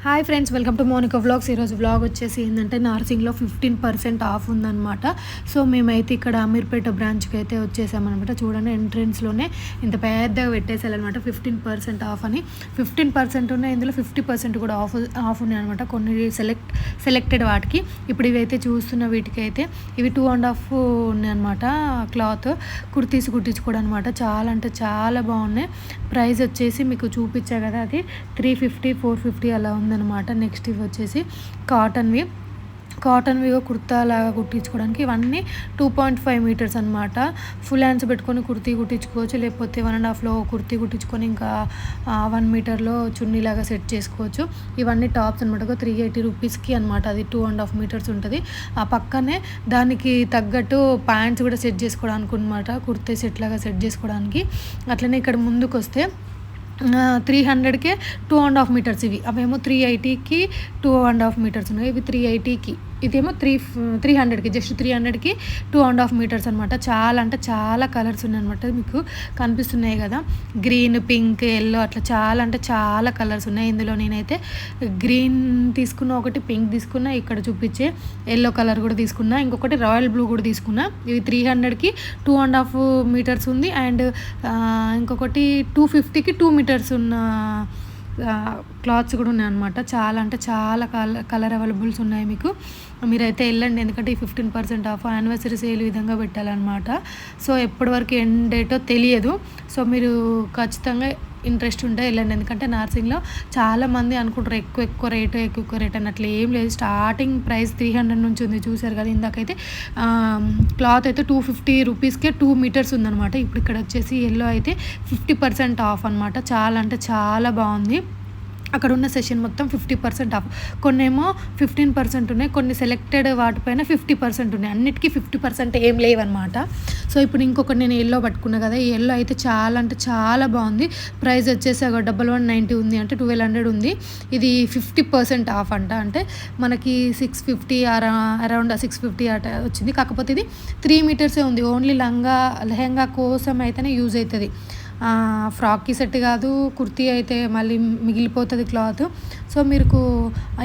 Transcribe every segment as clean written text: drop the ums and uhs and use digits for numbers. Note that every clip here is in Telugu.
Hi friends, welcome to Monika vlogs. ఈరోజు వ్లాగ్ వచ్చేసి ఏంటంటే నార్సింగ్లో 15% ఆఫ్ ఉందన్నమాట. సో మేమైతే ఇక్కడ అమీర్పేట బ్రాంచ్కి అయితే వచ్చేసామన్నమాట. చూడండి, ఎంట్రెన్స్లోనే ఇంత పెద్దగా పెట్టేసారనమాట 15% ఆఫ్ అని. 15% ఉన్నాయి, ఇందులో 50% కూడా ఆఫ్ ఉన్నాయి అనమాట కొన్ని సెలెక్టెడ్ వాటికి. ఇప్పుడు ఇవైతే చూస్తున్న వీటికి అయితే ఇవి 2.5 ఉన్నాయి అనమాట. క్లాత్ కుర్తీస్ కుట్టించుకోవడం అనమాట. చాలా అంటే చాలా బాగున్నాయి. ప్రైస్ వచ్చేసి మీకు చూపించా కదా, అది 350 450 అలా ఉంది అనమాట. నెక్స్ట్ ఇవి వచ్చేసి కాటన్వి కుర్తా లాగా కుట్టించుకోవడానికి ఇవన్నీ 2.5 మీటర్స్ అనమాట. ఫుల్ హ్యాండ్స్ పెట్టుకొని కుర్తీ కుట్టించుకోవచ్చు, లేకపోతే 1.5లో కుర్తీ కుట్టించుకొని ఇంకా 1 మీటర్లో చున్నీలాగా సెట్ చేసుకోవచ్చు. ఇవన్నీ టాప్స్ అనమాట. 380 రూపీస్కి అనమాట. అది 2.5 మీటర్స్ ఉంటుంది. ఆ పక్కనే దానికి తగ్గట్టు ప్యాంట్స్ కూడా సెట్ చేసుకోవడానికి అనమాట, కుర్తీ సెట్ లాగా సెట్ చేసుకోవడానికి. అట్లనే ఇక్కడ ముందుకు వస్తే 300కే 2.5 మీటర్స్ ఇవి. అవేమో 380కి 2.5 మీటర్స్ ఉన్నాయి. ఇవి 380కి, ఇదేమో 300కి, జస్ట్ 300కి 2.5 మీటర్స్ అనమాట. చాలా అంటే చాలా కలర్స్ ఉన్నాయి అనమాట. మీకు కనిపిస్తున్నాయి కదా, గ్రీన్, పింక్, ఎల్లో, అట్లా చాలా అంటే చాలా కలర్స్ ఉన్నాయి. ఇందులో నేనైతే గ్రీన్ తీసుకున్నా, ఒకటి పింక్ తీసుకున్నా, ఇక్కడ చూపించే ఎల్లో కలర్ కూడా తీసుకున్నా, ఇంకొకటి రాయల్ బ్లూ కూడా తీసుకున్నా. ఇవి 300కి 2.5 మీటర్స్ ఉంది. అండ్ ఇంకొకటి 250కి 2 మీటర్స్ ఉన్న క్లాత్స్ కూడా ఉన్నాయన్నమాట. చాలా అంటే చాలా కలర్ అవైలబుల్స్ ఉన్నాయి మీకు. మీరైతే వెళ్ళండి, ఎందుకంటే ఈ 15% ఆఫ్ యానివర్సరీ సేల్ విధంగా పెట్టాలన్నమాట. సో ఎప్పటి వరకు ఎండ్ డేటో తెలియదు. సో మీరు ఖచ్చితంగా ఇంట్రెస్ట్ ఉంటే వెళ్ళండి, ఎందుకంటే నార్సింగ్లో చాలామంది అనుకుంటారు ఎక్కువ రేట్ అన్నట్లు ఏం లేదు. స్టార్టింగ్ ప్రైస్ 300 నుంచి ఉంది, చూసారు కదా ఇందాకైతే. క్లాత్ అయితే 250 రూపీస్కే 2 మీటర్స్ ఉందన్నమాట. ఇప్పుడు ఇక్కడ వచ్చేసి ఎల్లో అయితే 50% ఆఫ్ అనమాట. చాలా అంటే చాలా బాగుంది. అక్కడ ఉన్న సెషన్ మొత్తం 50% ఆఫ్. కొన్నేమో 15% ఉన్నాయి, కొన్ని సెలెక్టెడ్ వాటిపైన 50% ఉన్నాయి. అన్నిటికీ 50% ఏం లేవన్నమాట. సో ఇప్పుడు ఇంకొకటి నేను ఎల్లో పట్టుకున్నా కదా, ఈ ఎల్లో అయితే చాలా అంటే చాలా బాగుంది. ప్రైస్ వచ్చేసి 1190 ఉంది, అంటే 1200 ఉంది. ఇది 50% ఆఫ్ అంట, అంటే మనకి 650 అరౌండ్ 650 అట వచ్చింది. కాకపోతే ఇది 3 మీటర్సే ఉంది. ఓన్లీ లెహంగా కోసం అయితేనే యూజ్ అవుతుంది. ఫ్రాక్కి సెట్ కాదు. కుర్తీ అయితే మళ్ళీ మిగిలిపోతుంది క్లాత్. సో మీరు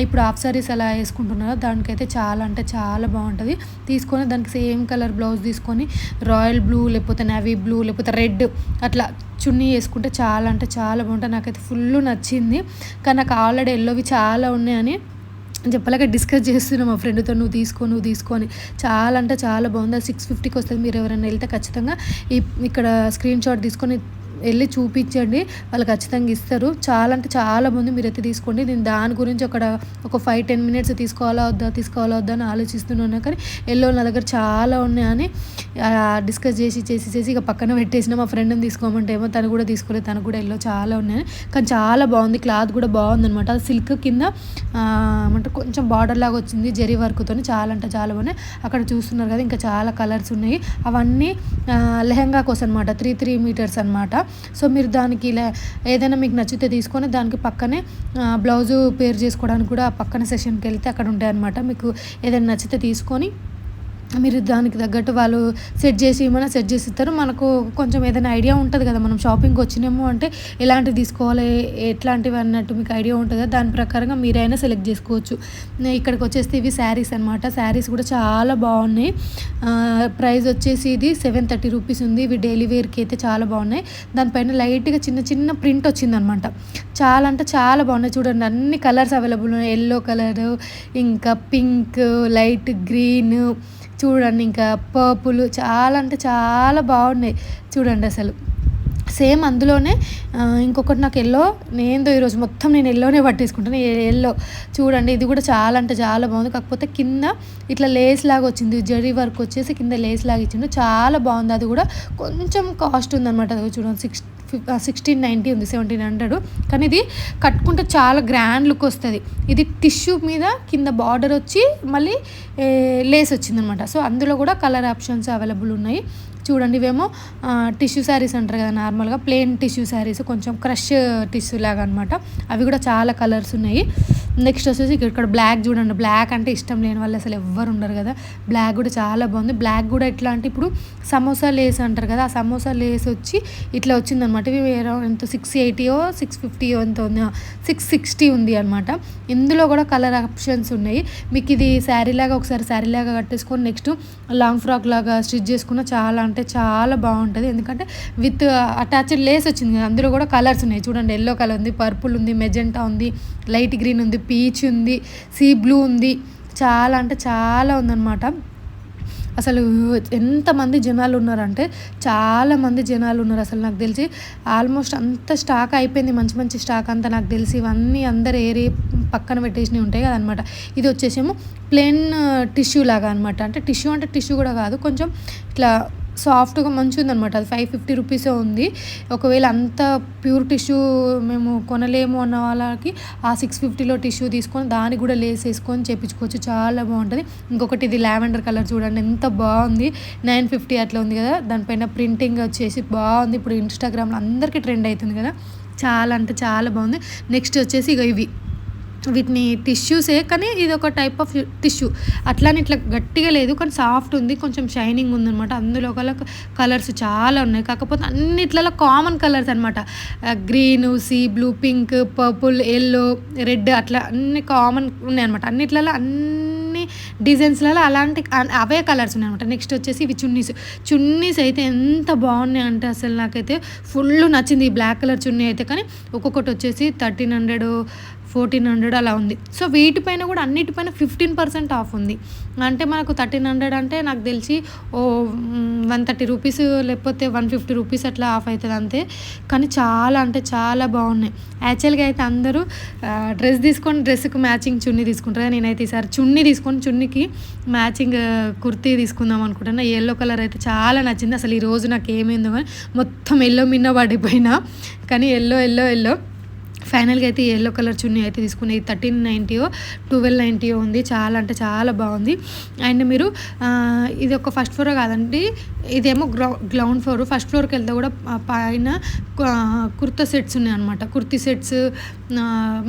ఇప్పుడు హాఫ్ సారీస్ అలా వేసుకుంటున్నారో దానికైతే చాలా అంటే చాలా బాగుంటుంది. తీసుకొని దానికి సేమ్ కలర్ బ్లౌజ్ తీసుకొని రాయల్ బ్లూ, లేకపోతే నేవీ బ్లూ, లేకపోతే రెడ్ అట్లా చున్నీ వేసుకుంటే చాలా అంటే చాలా బాగుంటుంది. నాకైతే ఫుల్ నచ్చింది. కానీ నాకు ఆల్రెడీ ఎల్లోవి చాలా ఉన్నాయని చెప్పలేక డిస్కస్ చేస్తున్నాం మా ఫ్రెండ్తో, నువ్వు తీసుకొని. చాలా అంటే చాలా బాగుంది. 650కి వస్తుంది. మీరు ఎవరైనా వెళ్తే ఖచ్చితంగా ఇక్కడ స్క్రీన్ షాట్ తీసుకొని వెళ్ళి చూపించండి, వాళ్ళు ఖచ్చితంగా ఇస్తారు. చాలా అంటే చాలా బాగుంది. మీరైతే తీసుకోండి. నేను దాని గురించి ఒక 5-10 మినిట్స్ తీసుకోవాలా వద్దా అని ఆలోచిస్తున్నాను. కానీ ఎల్లో నా దగ్గర చాలా ఉన్నాయని డిస్కస్ చేసి ఇక పక్కన పెట్టేసిన. మా ఫ్రెండ్ని తీసుకోమంటే ఏమో తను కూడా తీసుకోలేదు, తను కూడా ఎల్లో చాలా ఉన్నాయని. కానీ చాలా బాగుంది, క్లాత్ కూడా బాగుంది అనమాట. సిల్క్ కింద అంటే కొంచెం బార్డర్ లాగా వచ్చింది జరీ వర్క్తో. చాలా అంటే చాలా బాగున్నాయి. అక్కడ చూస్తున్నారు కదా, ఇంకా చాలా కలర్స్ ఉన్నాయి. అవన్నీ లెహంగా కోసం అనమాట. 3 మీటర్స్ అనమాట. సో మీరు దానికి ఏదైనా మీకు నచ్చితే తీసుకొని దానికి పక్కనే బ్లౌజు పేర్ చేసుకోవడానికి కూడా పక్కన సెషన్కి వెళ్తే అక్కడ ఉంటాయన్నమాట. మీకు ఏదైనా నచ్చితే తీసుకొని మీరు దానికి తగ్గట్టు వాళ్ళు సెట్ చేసి ఇస్తారు. మనకు కొంచెం ఏదైనా ఐడియా ఉంటుంది కదా, మనం షాపింగ్కి వచ్చినాము అంటే ఎలాంటివి తీసుకోవాలి, ఎట్లాంటివి అన్నట్టు మీకు ఐడియా ఉంటుంది కదా, దాని ప్రకారంగా మీరైనా సెలెక్ట్ చేసుకోవచ్చు. ఇక్కడికి వచ్చేసి ఇవి శారీస్ అనమాట. శారీస్ కూడా చాలా బాగున్నాయి. ప్రైస్ వచ్చేసి ఇది 730 రూపీస్ ఉంది. ఇవి డైలీ వేర్కి అయితే చాలా బాగున్నాయి. దానిపైన లైట్గా చిన్న ప్రింట్ వచ్చిందనమాట. చాలా అంటే చాలా బాగున్నాయి. చూడండి, అన్ని కలర్స్ అవైలబుల్ ఉన్నాయి. ఎల్లో కలరు, ఇంకా పింక్, లైట్ గ్రీన్, చూడండి ఇంకా పర్పుల్, చాలా అంటే చాలా బాగున్నాయి. చూడండి అసలు సేమ్ అందులోనే ఇంకొకటి నాకు ఎల్లో, ఈరోజు మొత్తం నేను ఎల్లోనే పట్టేసుకుంటాను. ఎల్లో చూడండి, ఇది కూడా చాలా అంటే చాలా బాగుంది. కాకపోతే కింద ఇట్లా లేస్ లాగా వచ్చింది, జరీ వర్క్ వచ్చేసి కింద లేస్ లాగా ఇచ్చిండు. చాలా బాగుంది. అది కూడా కొంచెం కాస్ట్ ఉందన్నమాట. అది చూడండి 1690 ఉంది, 1700. కానీ ఇది కట్టుకుంటే చాలా గ్రాండ్ లుక్ వస్తుంది. ఇది టిష్యూ మీద కింద బార్డర్ వచ్చి మళ్ళీ లేస్ వచ్చిందనమాట. సో అందులో కూడా కలర్ ఆప్షన్స్ అవైలబుల్ ఉన్నాయి. చూడండి, ఇవేమో టిష్యూ శారీస్ అంటారు కదా, నార్మల్గా ప్లెయిన్ టిష్యూ శారీస్, కొంచెం క్రష్ టిష్యూ లాగా అనమాట. అవి కూడా చాలా కలర్స్ ఉన్నాయి. నెక్స్ట్ వచ్చేసి ఇక్కడ బ్లాక్ చూడండి, బ్లాక్ అంటే ఇష్టం లేని వాళ్ళు అసలు ఎవ్వరు ఉండరు కదా. బ్లాక్ కూడా చాలా బాగుంది. బ్లాక్ కూడా ఎట్లా అంటే ఇప్పుడు సమోసా లేస్ అంటారు కదా, ఆ సమోసా లేస్ వచ్చి ఇట్లా వచ్చిందనమాట. ఇవి ఎంత 680 650 ఎంత ఉంది, 660 ఉంది అనమాట. ఇందులో కూడా కలర్ ఆప్షన్స్ ఉన్నాయి. మీకు ఇది శారీ లాగా ఒకసారి శారీ లాగా కట్టేసుకొని నెక్స్ట్ లాంగ్ ఫ్రాక్ లాగా స్టిచ్ చేసుకున్న చాలా అంటే చాలా బాగుంటుంది. ఎందుకంటే విత్ అటాచ్డ్ లేస్ వచ్చింది కదా, అందులో కూడా కలర్స్ ఉన్నాయి చూడండి. ఎల్లో కలర్ ఉంది, పర్పుల్ ఉంది, మెజెంటా ఉంది, లైట్ గ్రీన్ ఉంది, పీచ్ ఉంది, సీ బ్లూ ఉంది, చాలా అంటే చాలా ఉందన్నమాట. అసలు ఎంతమంది జనాలు ఉన్నారంటే చాలామంది జనాలు ఉన్నారు. అసలు నాకు తెలిసి ఆల్మోస్ట్ అంత స్టాక్ అయిపోయింది, మంచి మంచి స్టాక్ అంతా నాకు తెలిసి. ఇవన్నీ అందరు ఏరి పక్కన పెట్టేసినవి ఉంటాయి కదనమాట. ఇది వచ్చేసేమో ప్లెయిన్ టిష్యూ లాగా అనమాట. అంటే టిష్యూ కూడా కాదు, కొంచెం ఇట్లా సాఫ్ట్గా మంచిగా ఉందనమాట. అది 550 రూపీసే ఉంది. ఒకవేళ అంత ప్యూర్ టిష్యూ మేము కొనలేము అన్న వాళ్ళకి ఆ 650లో టిష్యూ తీసుకొని దానికి కూడా లేస్ వేసుకొని చేయించుకోవచ్చు, చాలా బాగుంటుంది. ఇంకొకటి ఇది లావెండర్ కలర్ చూడండి ఎంత బాగుంది, 950 అట్లా ఉంది కదా. దానిపైన ప్రింటింగ్ వచ్చేసి బాగుంది. ఇప్పుడు ఇన్స్టాగ్రామ్లో అందరికీ ట్రెండ్ అవుతుంది కదా, చాలా అంటే చాలా బాగుంది. నెక్స్ట్ వచ్చేసి ఇక వీటిని టిష్యూసే, కానీ ఇది ఒక టైప్ ఆఫ్ టిష్యూ. అట్లానే ఇట్లా గట్టిగా లేదు, కానీ సాఫ్ట్ ఉంది, కొంచెం షైనింగ్ ఉందన్నమాట. అందులో కలర్స్ చాలా ఉన్నాయి, కాకపోతే అన్నిట్లలో కామన్ కలర్స్ అనమాట. Green, sea blue, pink, purple, yellow, red అట్లా అన్ని కామన్ ఉన్నాయి అనమాట. అన్నిట్లలో అన్ని డిజైన్స్లలో అలాంటి అవే కలర్స్ ఉన్నాయి అనమాట. నెక్స్ట్ వచ్చేసి ఇవి చున్నీస్ అయితే ఎంత బాగున్నాయి అంటే అసలు నాకైతే ఫుల్ నచ్చింది ఈ బ్లాక్ కలర్ చున్నీ అయితే. కానీ ఒక్కొక్కటి వచ్చేసి 1300 1400 అలా ఉంది. సో వీటిపైన కూడా అన్నిటిపైన 15% ఆఫ్ ఉంది. అంటే మనకు 1300 అంటే నాకు తెలిసి 130 రూపీస్ లేకపోతే 150 రూపీస్ అట్లా ఆఫ్ అవుతుంది అంతే. కానీ చాలా అంటే చాలా బాగున్నాయి. యాక్చువల్గా అయితే అందరూ డ్రెస్ తీసుకొని డ్రెస్కి మ్యాచింగ్ చున్నీ తీసుకుంటారు. నేనైతే ఈసారి చున్నీ తీసుకొని చున్నీకి మ్యాచింగ్ కుర్తీ తీసుకుందాం అనుకుంటున్నా. ఎల్లో కలర్ అయితే చాలా నచ్చింది. అసలు ఈరోజు నాకు ఏమైందో కానీ మొత్తం ఎల్లో మిన్న పడిపోయినా, కానీ ఎల్లో ఫైనల్గా అయితే ఎల్లో కలర్ చున్నీ అయితే తీసుకున్నాయి. 1390 1290 ఉంది. చాలా అంటే చాలా బాగుంది. అండ్ మీరు ఇది ఒక ఫస్ట్ ఫ్లోర్ కాదండి, ఇదేమో గ్రౌండ్ ఫ్లోర్. ఫస్ట్ ఫ్లోర్కి వెళ్తే కూడా పైన కుర్తా సెట్స్ ఉన్నాయి అనమాట. కుర్తీ సెట్స్,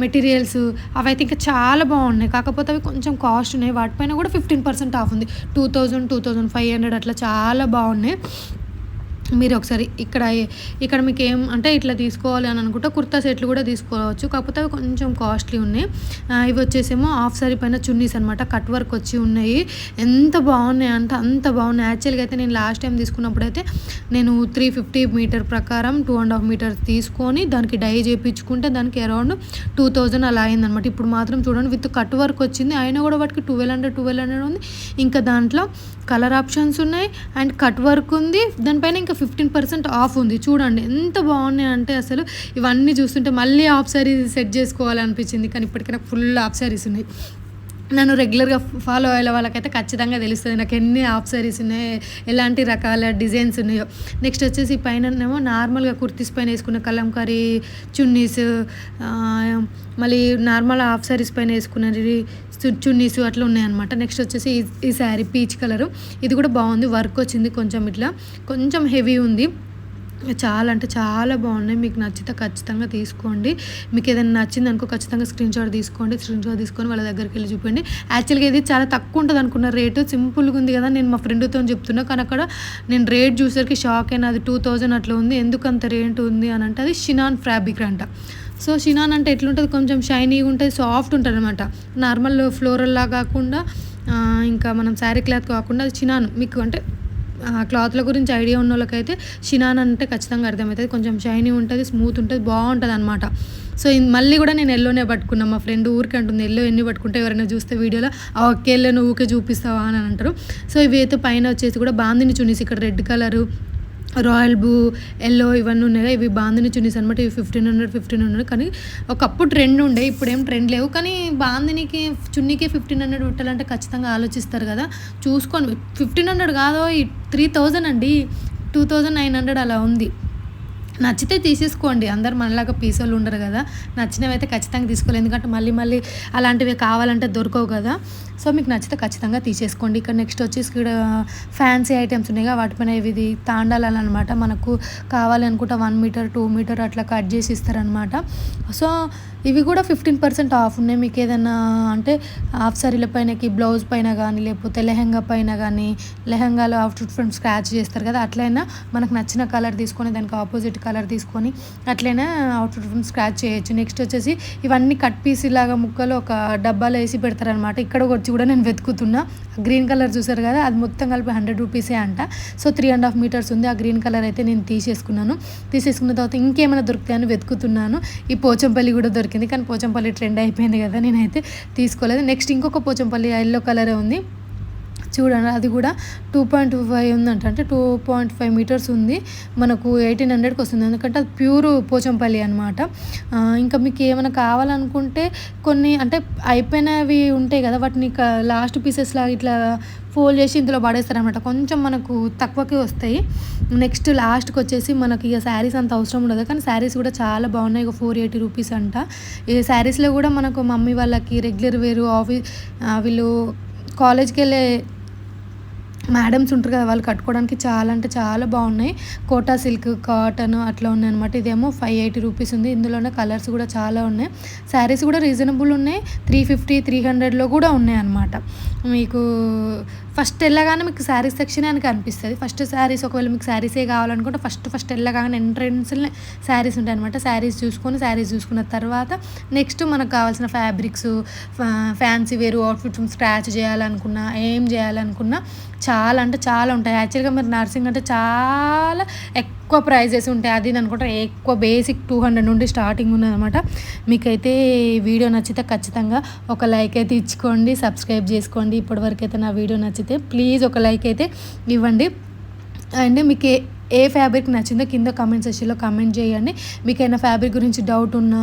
మెటీరియల్స్ అవైతే ఇంకా చాలా బాగున్నాయి. కాకపోతే అవి కొంచెం కాస్ట్ ఉన్నాయి. వాటిపైన కూడా 15% ఆఫ్ ఉంది. 2000 2500 అట్లా చాలా బాగున్నాయి. మీరు ఒకసారి ఇక్కడ మీకు ఏం అంటే ఇట్లా తీసుకోవాలి అని అనుకుంటే కుర్తా సెట్లు కూడా తీసుకోవచ్చు, కాకపోతే అవి కొంచెం కాస్ట్లీ ఉన్నాయి. ఇవి వచ్చేసేమో హాఫ్ సారీ పైన చున్నీస్ అనమాట, కట్ వర్క్ వచ్చి ఉన్నాయి. ఎంత బాగున్నాయి అంటే అంత బాగున్నాయి. యాక్చువల్గా అయితే నేను లాస్ట్ టైం తీసుకున్నప్పుడు అయితే నేను 350 మీటర్ ప్రకారం 2.5 మీటర్ తీసుకొని దానికి డై చేయించుకుంటే దానికి అరౌండ్ 2000 అలా అయిందనమాట. ఇప్పుడు మాత్రం చూడండి విత్ కట్ వర్క్ వచ్చింది, అయినా కూడా వాటికి 1200 ఉంది. ఇంకా దాంట్లో కలర్ ఆప్షన్స్ ఉన్నాయి అండ్ కట్ వర్క్ ఉంది. దానిపైన ఇంకా 15% ఆఫ్ ఉంది. చూడండి ఎంత బాగున్నాయి అంటే అసలు ఇవన్నీ చూస్తుంటే మళ్ళీ హాఫ్ సారీస్ సెట్ చేసుకోవాలనిపించింది. కానీ ఇప్పటికీ నాకు ఫుల్ హాఫ్ సారీస్ ఉన్నాయి. నన్ను రెగ్యులర్గా ఫాలో అయ్యే వాళ్ళకైతే ఖచ్చితంగా తెలుస్తుంది నాకు ఎన్ని హాఫ్ సారీస్ ఉన్నాయో, ఎలాంటి రకాల డిజైన్స్ ఉన్నాయో. నెక్స్ట్ వచ్చేసి పైన ఏమో నార్మల్గా కుర్తీస్ పైన వేసుకున్న కలంకారీ చున్నీస్, మళ్ళీ నార్మల్ హాఫ్ సారీస్ పైన వేసుకున్నది చున్నీస్ అట్లా ఉన్నాయన్నమాట. నెక్స్ట్ వచ్చేసి ఈ శారీ పీచ్ కలరు, ఇది కూడా బాగుంది. వర్క్ వచ్చింది కొంచెం ఇట్లా, కొంచెం హెవీ ఉంది. చాలా అంటే చాలా బాగున్నాయి. మీకు నచ్చితే ఖచ్చితంగా తీసుకోండి. మీకు ఏదైనా నచ్చింది అనుకో ఖచ్చితంగా స్క్రీన్ షాట్ తీసుకొని వాళ్ళ దగ్గరికి వెళ్ళి చూపండి. యాక్చువల్గా ఇది చాలా తక్కువ ఉంటుంది అనుకున్న రేటు, సింపుల్గా ఉంది కదా. నేను మా ఫ్రెండ్తో చెప్తున్నా, కానీ అక్కడ నేను రేట్ చూసేసరికి షాక్ అయినా. అది 2000 అట్లా ఉంది. ఎందుకు అంత రేట్ ఉంది అని అంటే అది షినాన్ ఫ్యాబ్రిక్ అంట. సో షినాన్ అంటే ఎట్లుంటుంది, కొంచెం షైనీగా ఉంటుంది, సాఫ్ట్ ఉంటుంది అనమాట. నార్మల్ ఫ్లోరల్ లాగా కాకుండా, ఇంకా మనం శారీ క్లాత్ కాకుండా అది షినాన్. మీకు అంటే క్లాత్ల గురించి ఐడియా ఉన్న వాళ్ళకైతే షినాన్ అంటే ఖచ్చితంగా అర్థమవుతుంది. కొంచెం షైనీ ఉంటుంది, స్మూత్ ఉంటుంది, బాగుంటుంది అనమాట. సో మళ్ళీ కూడా నేను ఎల్లోనే పట్టుకున్నాను. మా ఫ్రెండ్ ఊరికి అంటుంది ఎల్లో ఎన్ని పట్టుకుంటే ఎవరైనా చూస్తే వీడియోలో ఒకే ఎల్లో నువ్వు ఊకే చూపిస్తావా అని అంటారు. సో ఇవి అయితే పైన వచ్చేసి కూడా బాందిని చున్నీస్, ఇక్కడ red colour, royal blue, yellow ఇవన్నీ ఉన్నాయి. ఇవి బాందిని చున్నీస్ అనమాట. ఇవి 1500 కానీ ఒకప్పుడు ట్రెండ్ ఉండే, ఇప్పుడు ఏం ట్రెండ్ లేవు. కానీ బాందినికి చున్నీకి 1500 పెట్టాలంటే ఖచ్చితంగా ఆలోచిస్తారు కదా. చూసుకోండి, 1500 కాదో 3000 అండి, 2900 అలా ఉంది. నచ్చితే తీసేసుకోండి. అందరు మనలాగా పీసోళ్ళు ఉండరు కదా. నచ్చినవి అయితే ఖచ్చితంగా తీసుకోవాలి, ఎందుకంటే మళ్ళీ అలాంటివి కావాలంటే దొరకవు కదా. సో మీకు నచ్చితే ఖచ్చితంగా తీసేసుకోండి. ఇక్కడ నెక్స్ట్ వచ్చేసి ఇక్కడ ఫ్యాన్సీ ఐటమ్స్ ఉన్నాయి, వాటిపైన ఇది తాండాలని అనమాట. మనకు కావాలి అనుకుంటే 1 మీటర్ 2 మీటర్ అట్లా కట్ చేసి ఇస్తారనమాట. సో ఇవి కూడా 15% ఆఫ్ ఉన్నాయి. మీకు ఏదైనా అంటే హాఫ్ సారీల పైనకి బ్లౌజ్ పైన కానీ లేకపోతే లెహెంగా పైన కానీ, లెహెంగాలో అవుట్ఫిట్ ఫ్రమ్ స్క్రాచ్ చేస్తారు కదా, అట్లయినా మనకు నచ్చిన కలర్ తీసుకొని దానికి ఆపోజిట్ కలర్ తీసుకొని అట్లయినా అవుట్ఫిట్ ఫ్రమ్ స్క్రాచ్ చేయొచ్చు. నెక్స్ట్ వచ్చేసి ఇవన్నీ కట్ పీస్ లాగా ముక్కలు ఒక డబ్బాలో వేసి పెడతారనమాట. ఇక్కడ వచ్చి కూడా నేను వెతుకుతున్నా. గ్రీన్ కలర్ చూసారు కదా, అది మొత్తం కలిపి 100 రూపీసే అంట. సో 3.5 మీటర్స్ ఉంది. ఆ గ్రీన్ కలర్ అయితే నేను తీసేసుకున్న తర్వాత ఇంకేమైనా దొరుకుతాయని వెతుకుతున్నాను. ఈ పోచంపల్లి కూడా దొరికింది, కానీ పోచంపల్లి ట్రెండ్ అయిపోయింది కదా, నేనైతే తీసుకోలేదు. నెక్స్ట్ ఇంకొక పోచంపల్లి ఎల్లో కలరే ఉంది చూడండి, అది కూడా 2.5 ఉందంట. అంటే 2.5 మీటర్స్ ఉంది. మనకు 1800కి వస్తుంది, ఎందుకంటే అది ప్యూర్ పోచంపల్లి అనమాట. ఇంకా మీకు ఏమైనా కావాలనుకుంటే కొన్ని అంటే అయిపోయినవి ఉంటాయి కదా, వాటిని లాస్ట్ పీసెస్ లాగా ఇట్లా ఫోల్డ్ చేసి ఇందులో పడేస్తారనమాట. కొంచెం మనకు తక్కువకే వస్తాయి. నెక్స్ట్ లాస్ట్కి వచ్చేసి మనకి ఇక శారీస్ అంత అవసరం ఉండదు, కానీ శారీస్ కూడా చాలా బాగున్నాయి. ఇక 480 రూపీస్ అంట. ఈ శారీస్లో కూడా మనకు మమ్మీ వాళ్ళకి రెగ్యులర్ వేరు వీళ్ళు కాలేజ్కి వెళ్ళే మేడమ్స్ ఉంటారు కదా, వాళ్ళు కట్టుకోవడానికి చాలా అంటే చాలా బాగున్నాయి. కోటా సిల్క్, కాటన్ అట్లా ఉన్నాయి అనమాట. ఇదేమో 580 రూపీస్ ఉంది. ఇందులోనే కలర్స్ కూడా చాలా ఉన్నాయి. శారీస్ కూడా రీజనబుల్ ఉన్నాయి. 350, 300లో కూడా ఉన్నాయి అనమాట. మీకు ఫస్ట్ వెళ్ళగానే మీకు శారీస్ సెక్షన్ అని కనిపిస్తుంది. ఫస్ట్ శారీస్, ఒకవేళ మీకు శారీసే కావాలనుకుంటే ఫస్ట్ వెళ్ళగానే ఎంట్రెన్స్లో శారీస్ ఉంటాయి అనమాట. శారీస్ చూసుకున్న తర్వాత నెక్స్ట్ మనకు కావాల్సిన ఫ్యాబ్రిక్స్, ఫ్యాన్సీ వేరు, అవుట్ఫిట్ స్క్రాచ్ చేయాలనుకున్నా, ఏం చేయాలనుకున్నా చాలా అంటే చాలా ఉంటాయి. యాక్చువల్గా మీరు నర్సింగ్ అంటే చాలా ఎక్కువ ప్రైజెస్ ఉంటాయి. అది అనుకుంటా ఎక్కువ బేసిక్ 200 నుండి స్టార్టింగ్ ఉన్నదన్నమాట. మీకైతే వీడియో నచ్చితే ఖచ్చితంగా ఒక లైక్ అయితే ఇచ్చుకోండి, సబ్స్క్రైబ్ చేసుకోండి. ఇప్పటివరకు అయితే నా వీడియో నచ్చితే ప్లీజ్ ఒక లైక్ అయితే ఇవ్వండి. అండ్ మీకు ఏ ఫ్యాబ్రిక్ నచ్చిందో కింద కామెంట్ సెక్షన్లో కామెంట్ చేయండి. మీకైనా ఫ్యాబ్రిక్ గురించి డౌట్ ఉన్నా